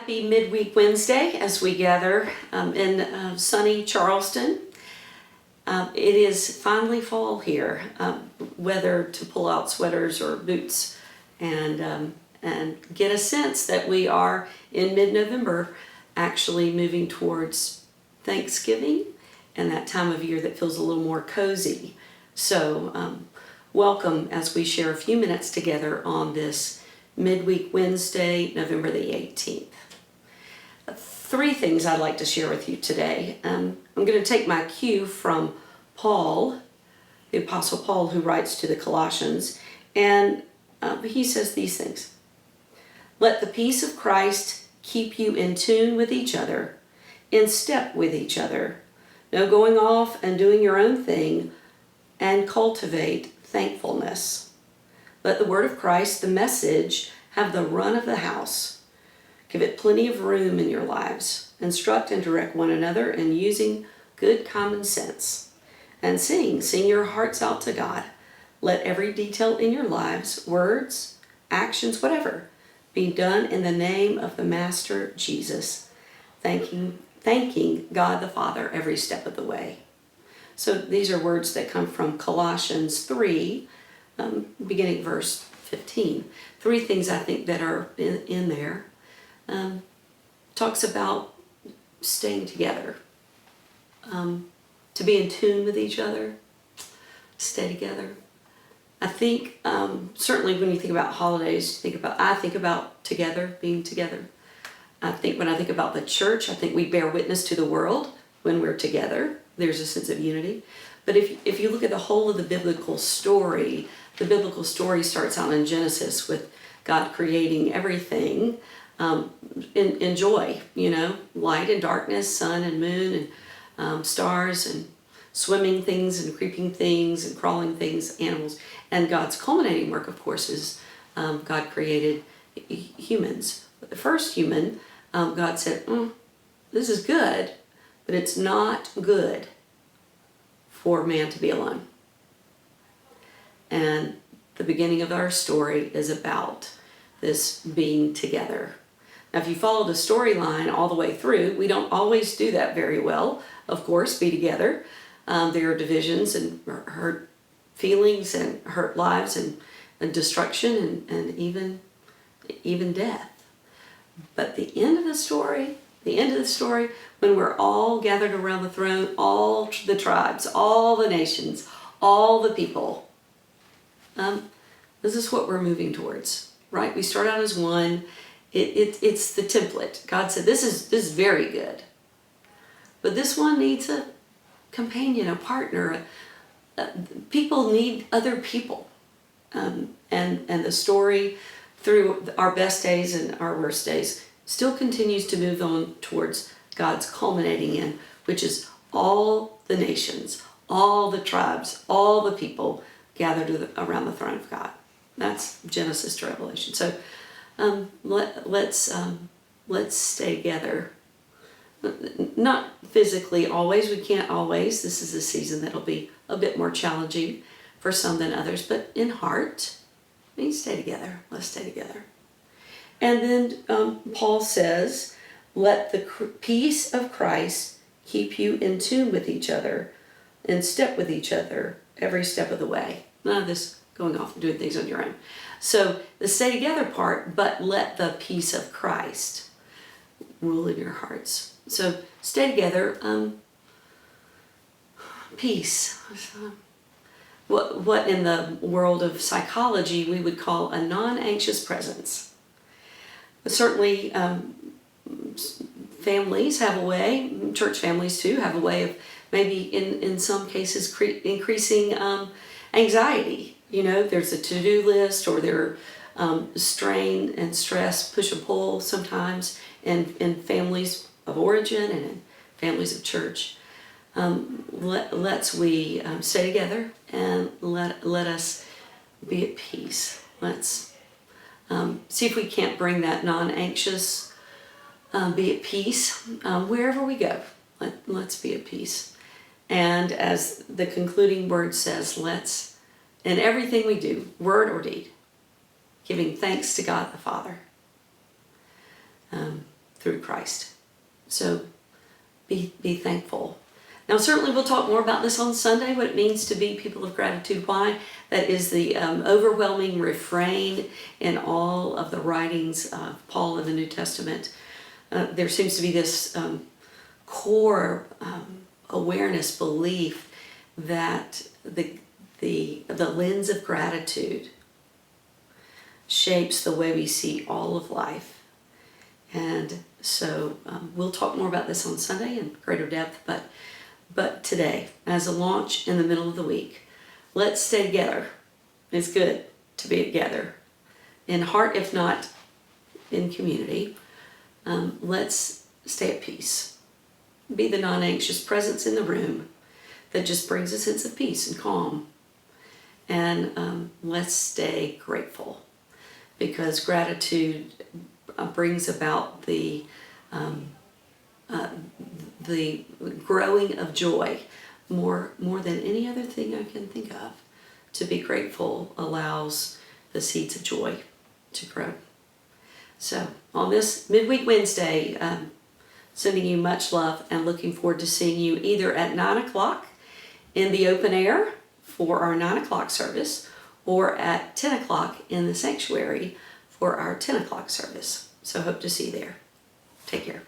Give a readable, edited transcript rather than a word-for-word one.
Happy Midweek Wednesday as we gather in sunny Charleston. It is finally fall here, whether to pull out sweaters or boots and get a sense that we are in mid-November actually moving towards Thanksgiving and that time of year that feels a little more cozy. So welcome as we share a few minutes together on this Midweek Wednesday, November the 18th. Three things I'd like to share with you today. I'm going to take my cue from Paul, the Apostle Paul, who writes to the Colossians, and he says these things. Let the peace of Christ keep you in tune with each other, in step with each other. No going off and doing your own thing, and cultivate thankfulness. Let the word of Christ, the message, have the run of the house. Give it plenty of room in your lives. Instruct and direct one another in using good common sense. And sing your hearts out to God. Let every detail in your lives, words, actions, whatever, be done in the name of the Master Jesus, thanking God the Father every step of the way. So these are words that come from Colossians 3, beginning verse 15. Three things I think that are in there. Talks about staying together, to be in tune with each other, stay together. I think certainly when you think about holidays, I think about together, being together. I think when I think about the church, I think we bear witness to the world when we're together. There's a sense of unity. But if you look at the whole of the biblical story starts out in Genesis with God creating everything in joy, light and darkness, sun and moon, and stars and swimming things and creeping things and crawling things, animals. And God's culminating work, of course, is God created humans. But the first human, God said, this is good, but it's not good for man to be alone. And the beginning of our story is about this being together. Now, if you follow the storyline all the way through, we don't always do that very well, of course, be together. There are divisions and hurt feelings and hurt lives and destruction and even death. But the end of the story, when we're all gathered around the throne, all the tribes, all the nations, all the people, this is what we're moving towards, right? We start out as one. It's the template. God said, this is very good. But this one needs a companion, a partner. People need other people. And the story through our best days and our worst days still continues to move on towards God's culminating in, which is all the nations, all the tribes, all the people gathered around the throne of God. That's Genesis to Revelation. So let's stay together. Not physically always. We can't always. This is a season that'll be a bit more challenging for some than others. But in heart, we stay together. Let's stay together. And then Paul says, let the peace of Christ keep you in tune with each other, in step with each other, every step of the way. None of this going off and doing things on your own. So the stay together part, but let the peace of Christ rule in your hearts. So stay together. Peace. What in the world of psychology we would call a non-anxious presence. But certainly families have a way, church families too, have a way of maybe in some cases increasing anxiety. There's a to-do list, or there are strain and stress, push and pull sometimes in families of origin and in families of church. Let's stay together and let us be at peace. Let's see if we can't bring that non-anxious, be at peace wherever we go. Let's be at peace. And as the concluding word says, let's, in everything we do, word or deed, giving thanks to God the Father through Christ. So be thankful. Now, certainly we'll talk more about this on Sunday, what it means to be people of gratitude. Why? That is the overwhelming refrain in all of the writings of Paul in the New Testament. There seems to be this core awareness, belief that the lens of gratitude shapes the way we see all of life. And so we'll talk more about this on Sunday in greater depth, but today, as a launch in the middle of the week, let's stay together. It's good to be together in heart, if not in community. Let's stay at peace. Be the non-anxious presence in the room that just brings a sense of peace and calm. And let's stay grateful, because gratitude brings about the growing of joy more than any other thing I can think of. To be grateful allows the seeds of joy to grow. So on this Midweek Wednesday, sending you much love and looking forward to seeing you either at 9 o'clock in the open air for our 9 o'clock service, or at 10 o'clock in the sanctuary for our 10 o'clock service. So hope to see you there. Take care.